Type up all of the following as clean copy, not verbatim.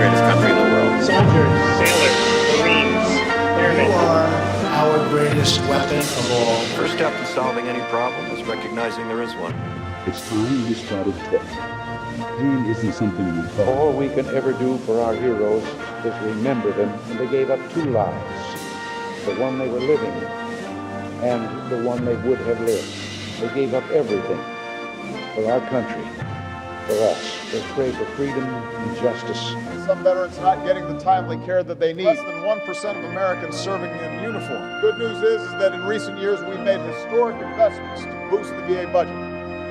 greatest country in the world. Soldiers, sailors, Marines, airmen. You are our greatest weapon of all. First step in solving any problem is recognizing there is one. It's time we started talking. Pain isn't something we call. All we can ever do for our heroes is remember them, and they gave up two lives, the one they were living and the one they would have lived. They gave up everything for our country, for us. They prayed for freedom and justice. Some veterans not getting the timely care that they need. Less than 1% of Americans serving in uniform. Good news is that in recent years we've made historic investments to boost the VA budget.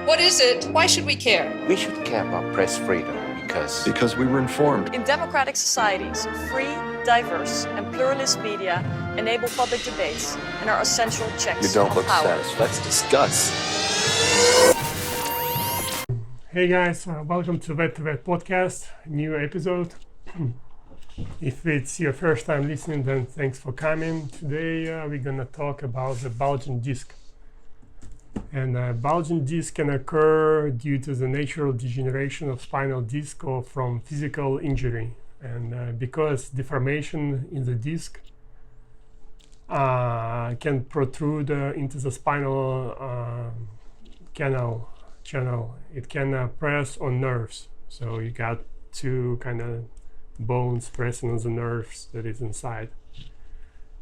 What is it? Why should we care? We should care about press freedom Because we were informed. In democratic societies, free, diverse, and pluralist media enable public debates and are essential checks You don't on look power. satisfied. Let's discuss. Hey guys, welcome to Vet podcast, new episode. If it's your first time listening, then thanks for coming. Today we're gonna talk about the bulging disc. And bulging disc can occur due to the natural degeneration of spinal disc or from physical injury. And because deformation in the disc can protrude into the spinal canal channel, it can press on nerves. So you got two kind of bones pressing on the nerves that is inside.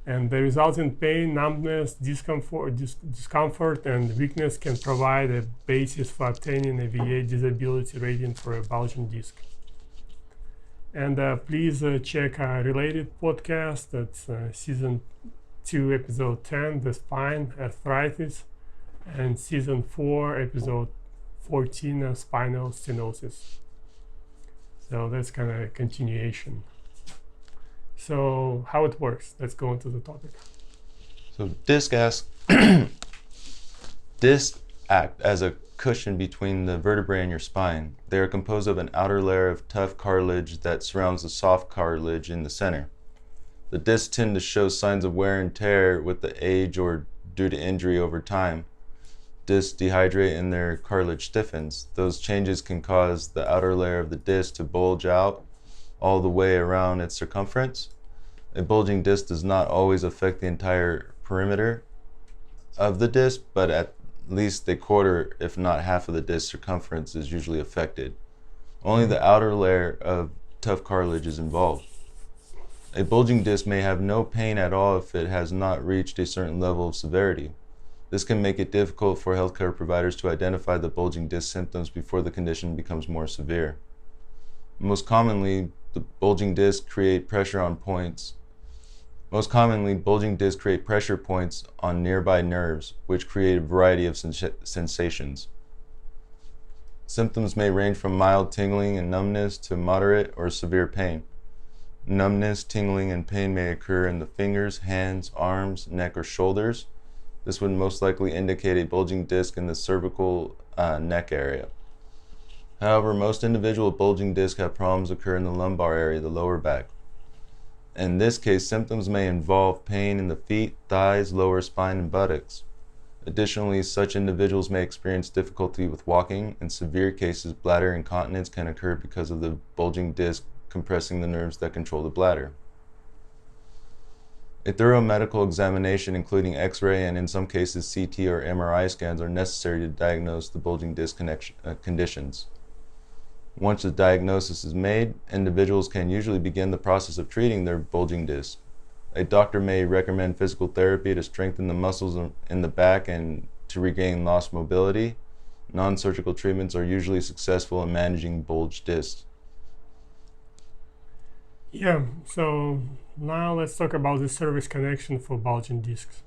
And the resulting pain, numbness, discomfort, and weakness can provide a basis for obtaining a VA disability rating for a bulging disc. And please check our related podcast. That's season 2, episode 10, the spine arthritis, and season 4, episode 14, spinal stenosis. So that's kind of a continuation. So how it works, let's go into the topic. So discs act as a cushion between the vertebrae and your spine. They are composed of an outer layer of tough cartilage that surrounds the soft cartilage in the center. The discs tend to show signs of wear and tear with the age or due to injury over time. Discs dehydrate and their cartilage stiffens. Those changes can cause the outer layer of the disc to bulge out all the way around its circumference. A bulging disc does not always affect the entire perimeter of the disc, but at least a quarter, if not half of the disc circumference is usually affected. Only the outer layer of tough cartilage is involved. A bulging disc may have no pain at all if it has not reached a certain level of severity. This can make it difficult for healthcare providers to identify the bulging disc symptoms before the condition becomes more severe. Most commonly, bulging discs create pressure points on nearby nerves, which create a variety of sensations. Symptoms may range from mild tingling and numbness to moderate or severe pain. Numbness, tingling, and pain may occur in the fingers, hands, arms, neck, or shoulders. This would most likely indicate a bulging disc in the cervical neck area. However, most individual with bulging disc have problems occur in the lumbar area, the lower back. In this case, symptoms may involve pain in the feet, thighs, lower spine, and buttocks. Additionally, such individuals may experience difficulty with walking. In severe cases, bladder incontinence can occur because of the bulging disc compressing the nerves that control the bladder. A thorough medical examination, including X-ray and in some cases CT or MRI scans, are necessary to diagnose the bulging disc conditions. Once the diagnosis is made, individuals can usually begin the process of treating their bulging disc. A doctor may recommend physical therapy to strengthen the muscles in the back and to regain lost mobility. Non-surgical treatments are usually successful in managing bulged discs. Yeah, so now let's talk about the service connection for bulging discs.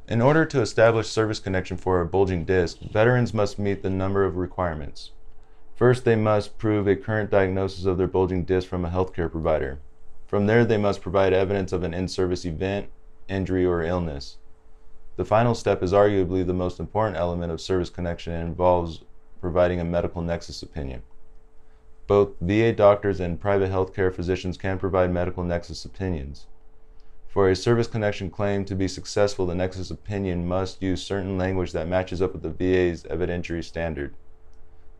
In order to establish service connection for a bulging disc, veterans must meet the number of requirements. First, they must prove a current diagnosis of their bulging disc from a healthcare provider. From there, they must provide evidence of an in-service event, injury, or illness. The final step is arguably the most important element of service connection and involves providing a medical nexus opinion. Both VA doctors and private healthcare physicians can provide medical nexus opinions. For a service connection claim to be successful, the nexus opinion must use certain language that matches up with the VA's evidentiary standard.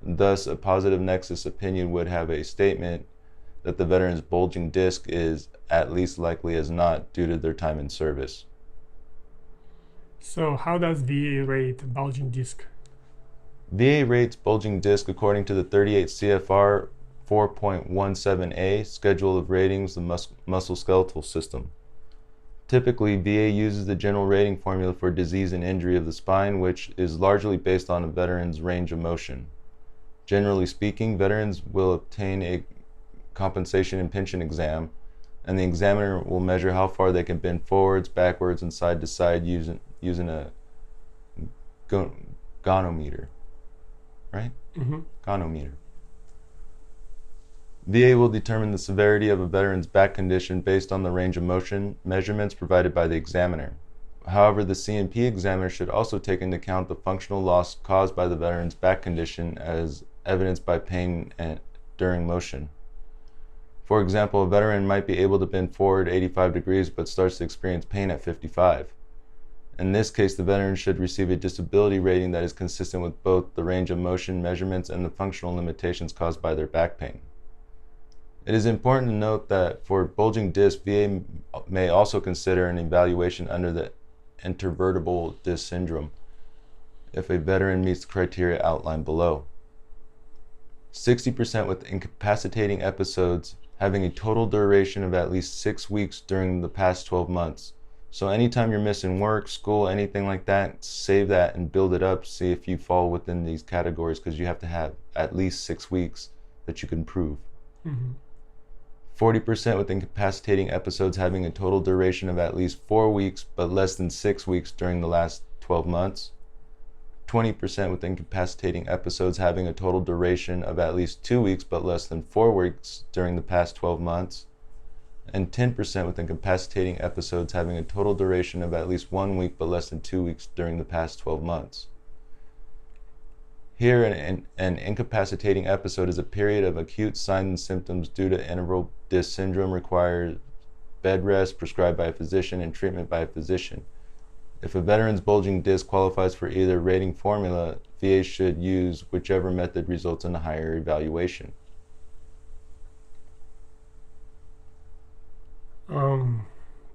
Thus, a positive nexus opinion would have a statement that the veteran's bulging disc is at least likely as not due to their time in service. So how does VA rate bulging disc? VA rates bulging disc according to the 38 CFR 4.17a Schedule of Ratings, the musculoskeletal system. Typically, VA uses the general rating formula for disease and injury of the spine, which is largely based on a veteran's range of motion. Generally speaking, veterans will obtain a compensation and pension exam, and the examiner will measure how far they can bend forwards, backwards, and side to side using a gonometer, right? Mm-hmm. Gonometer. VA will determine the severity of a veteran's back condition based on the range of motion measurements provided by the examiner. However, the C&P examiner should also take into account the functional loss caused by the veteran's back condition as evidenced by pain during motion. For example, a veteran might be able to bend forward 85 degrees but starts to experience pain at 55. In this case, the veteran should receive a disability rating that is consistent with both the range of motion measurements and the functional limitations caused by their back pain. It is important to note that for bulging disc, VA may also consider an evaluation under the intervertebral disc syndrome if a veteran meets the criteria outlined below. 60% with incapacitating episodes having a total duration of at least 6 weeks during the past 12 months. So anytime you're missing work, school, anything like that, save that and build it up. See if you fall within these categories, because you have to have at least 6 weeks that you can prove. Mm-hmm. 40% with incapacitating episodes having a total duration of at least 4 weeks but less than 6 weeks during the last 12 months. 20% with incapacitating episodes having a total duration of at least 2 weeks but less than 4 weeks during the past 12 months. And 10% with incapacitating episodes having a total duration of at least 1 week but less than 2 weeks during the past 12 months. Here, an incapacitating episode is a period of acute signs and symptoms due to interval disc syndrome, requires bed rest prescribed by a physician and treatment by a physician. If a veteran's bulging disc qualifies for either rating formula, VA should use whichever method results in a higher evaluation.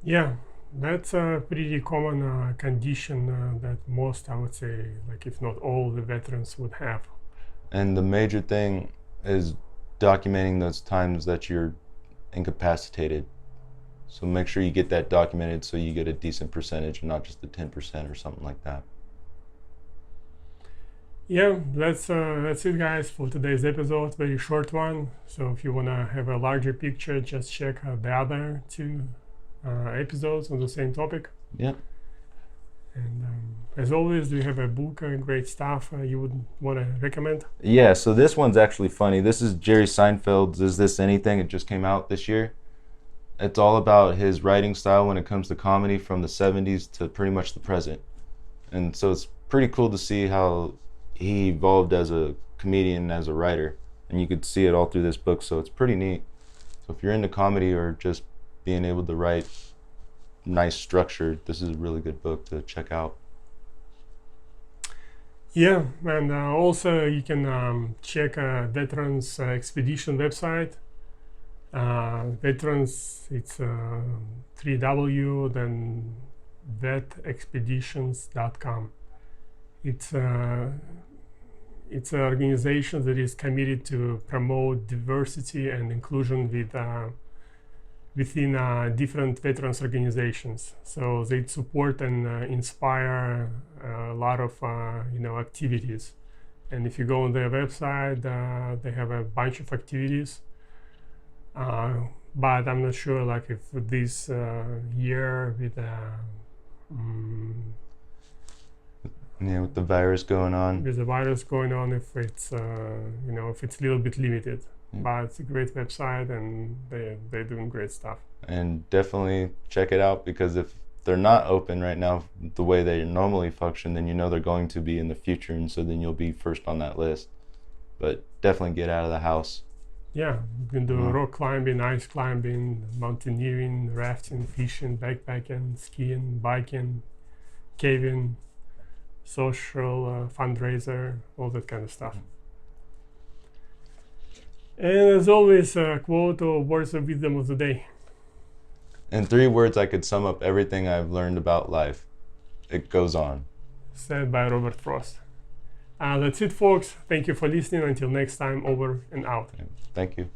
Yeah, that's a pretty common condition that most, I would say, like if not all, the veterans would have. And the major thing is documenting those times that you're incapacitated. So make sure you get that documented so you get a decent percentage and not just the 10% or something like that. Yeah, that's it, guys, for today's episode. Very short one. So if you want to have a larger picture, just check the other two episodes on the same topic. Yeah. And as always, do you have a book and great stuff you would want to recommend? Yeah, so this one's actually funny. This is Jerry Seinfeld's Is This Anything? It just came out this year. It's all about his writing style when it comes to comedy from the 70s to pretty much the present. And so it's pretty cool to see how he evolved as a comedian, as a writer. And you could see it all through this book, so it's pretty neat. So if you're into comedy or just being able to write nice structure, this is a really good book to check out. Yeah, and also you can check Veterans Expedition website. Veterans, it's 3W, then vetexpeditions.com. It's an organization that is committed to promote diversity and inclusion within different veterans organizations. So they support and inspire a lot of activities. And if you go on their website, they have a bunch of activities. But I'm not sure, like, if this year with with the virus going on. With the virus going on, if it's if it's a little bit limited. But it's a great website, and they're doing great stuff. And definitely check it out, because if they're not open right now the way they normally function, then you know they're going to be in the future, and so then you'll be first on that list. But definitely get out of the house. Yeah, you can do rock climbing, ice climbing, mountaineering, rafting, fishing, backpacking, skiing, biking, caving, social fundraiser, all that kind of stuff. And as always, a quote or words of wisdom of the day. In 3 words, I could sum up everything I've learned about life. It goes on. Said by Robert Frost. That's it, folks. Thank you for listening. Until next time, over and out. Thank you.